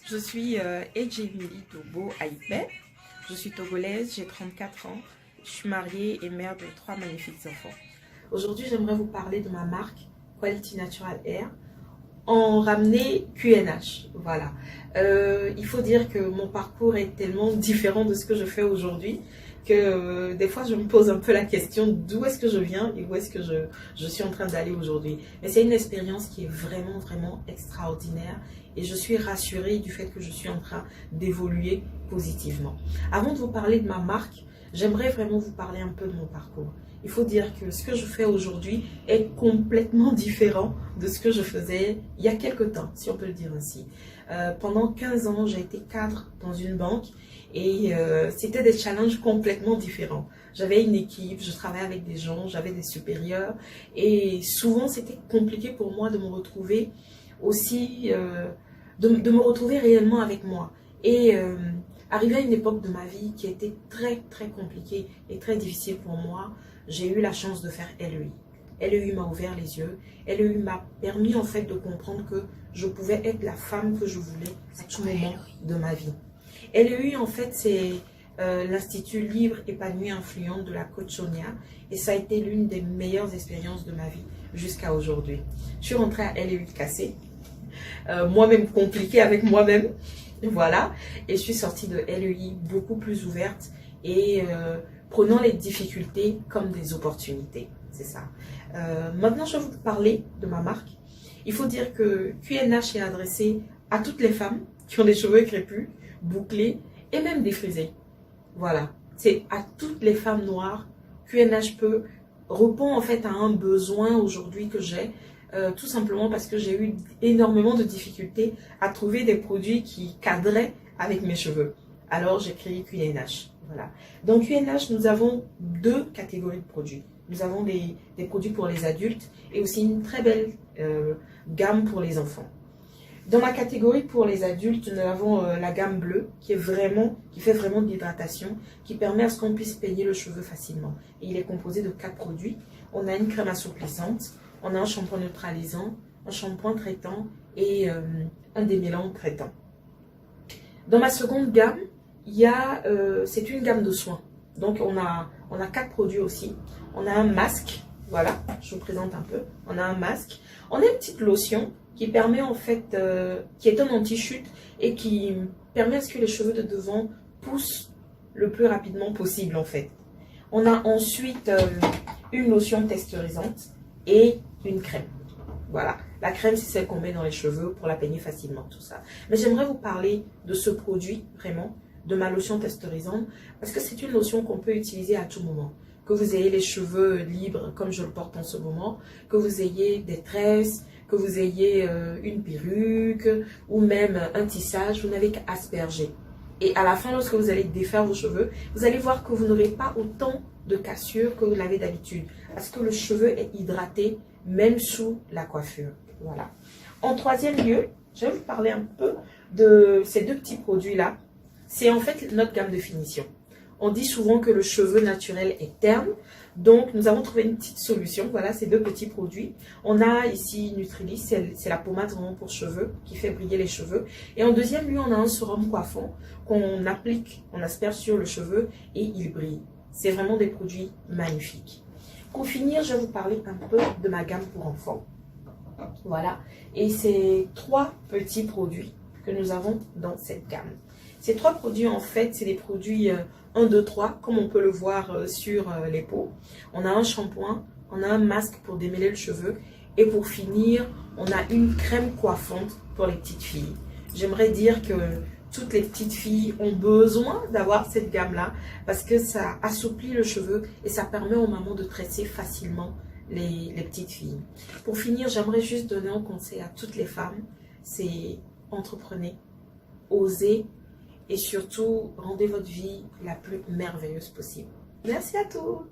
Je suis Ejemili Togo Aïpé. Je suis togolaise, j'ai 34 ans. Je suis mariée et mère de 3 magnifiques enfants. Aujourd'hui, j'aimerais vous parler de ma marque Quality Natural Hair en ramener QNH. Voilà. Il faut dire que mon parcours est tellement différent de ce que je fais aujourd'hui que des fois je me pose un peu la question d'où est-ce que je viens et où est-ce que je suis en train d'aller aujourd'hui. Mais c'est une expérience qui est vraiment extraordinaire et je suis rassurée du fait que je suis en train d'évoluer positivement. Avant de vous parler de ma marque, j'aimerais vraiment vous parler un peu de mon parcours. Il faut dire que ce que je fais aujourd'hui est complètement différent de ce que je faisais il y a quelques temps, si on peut le dire ainsi. Pendant 15 ans, j'ai été cadre dans une banque et c'était des challenges complètement différents. J'avais une équipe, je travaillais avec des gens, j'avais des supérieurs et souvent c'était compliqué pour moi de me retrouver aussi, de me retrouver réellement avec moi. Et arrivé à une époque de ma vie qui était très compliquée et très difficile pour moi, j'ai eu la chance de faire LEI. LEI m'a ouvert les yeux. LEI m'a permis en fait de comprendre que je pouvais être la femme que je voulais à tout moment de ma vie. LEI en fait c'est l'Institut Libre Épanoui Influente de la coach Sonia et ça a été l'une des meilleures expériences de ma vie jusqu'à aujourd'hui. Je suis rentrée à LEI cassée, moi-même compliquée avec moi-même. Voilà, et je suis sortie de LEI beaucoup plus ouverte et prenant les difficultés comme des opportunités, c'est ça. Maintenant, je vais vous parler de ma marque. Il faut dire que QNH est adressé à toutes les femmes qui ont des cheveux crépus, bouclés et même défrisés. Voilà, c'est à toutes les femmes noires. QNH répond en fait à un besoin aujourd'hui que j'ai. Tout simplement parce que j'ai eu énormément de difficultés à trouver des produits qui cadraient avec mes cheveux. Alors j'ai créé QNH. Voilà. Dans QNH, nous avons 2 catégories de produits. Nous avons des produits pour les adultes et aussi une très belle gamme pour les enfants. Dans la catégorie pour les adultes, nous avons la gamme bleue qui fait vraiment de l'hydratation, qui permet à ce qu'on puisse peigner le cheveu facilement. Et il est composé de 4 produits. On a une crème assouplissante, on a un shampoing neutralisant, un shampoing traitant et un démêlant traitant. Dans ma seconde gamme, c'est une gamme de soins. Donc on a 4 produits aussi. On a un masque, voilà, je vous présente un peu. On a un masque. On a une petite lotion qui permet en fait, qui est un anti-chute et qui permet à ce que les cheveux de devant poussent le plus rapidement possible en fait. On a ensuite une lotion texturisante et une crème. Voilà, la crème c'est celle qu'on met dans les cheveux pour la peigner facilement, tout ça. Mais j'aimerais vous parler de ce produit vraiment, de ma lotion texturisante, parce que c'est une lotion qu'on peut utiliser à tout moment. Que vous ayez les cheveux libres comme je le porte en ce moment, que vous ayez des tresses, que vous ayez une perruque ou même un tissage, vous n'avez qu'à asperger. Et à la fin, lorsque vous allez défaire vos cheveux, vous allez voir que vous n'aurez pas autant de cassure que vous l'avez d'habitude. Parce que le cheveu est hydraté même sous la coiffure. Voilà. En troisième lieu, je vais vous parler un peu de ces 2 petits produits-là. C'est en fait notre gamme de finition. On dit souvent que le cheveu naturel est terne. Donc, nous avons trouvé une petite solution. Voilà, ces 2 petits produits. On a ici Nutrilis, c'est la pommade vraiment pour cheveux qui fait briller les cheveux. Et en deuxième lieu, on a un sérum coiffant qu'on applique, on asperge sur le cheveu et il brille. C'est vraiment des produits magnifiques. Pour finir, je vais vous parler un peu de ma gamme pour enfants. Voilà, et c'est 3 petits produits que nous avons dans cette gamme. Ces 3 produits, en fait, c'est des produits 1, 2, 3, comme on peut le voir sur les peaux. On a un shampoing, on a un masque pour démêler le cheveu. Et pour finir, on a une crème coiffante pour les petites filles. J'aimerais dire que toutes les petites filles ont besoin d'avoir cette gamme-là parce que ça assouplit le cheveu et ça permet aux mamans de tresser facilement les petites filles. Pour finir, j'aimerais juste donner un conseil à toutes les femmes, c'est entreprenez, osez et surtout rendez votre vie la plus merveilleuse possible. Merci à toutes.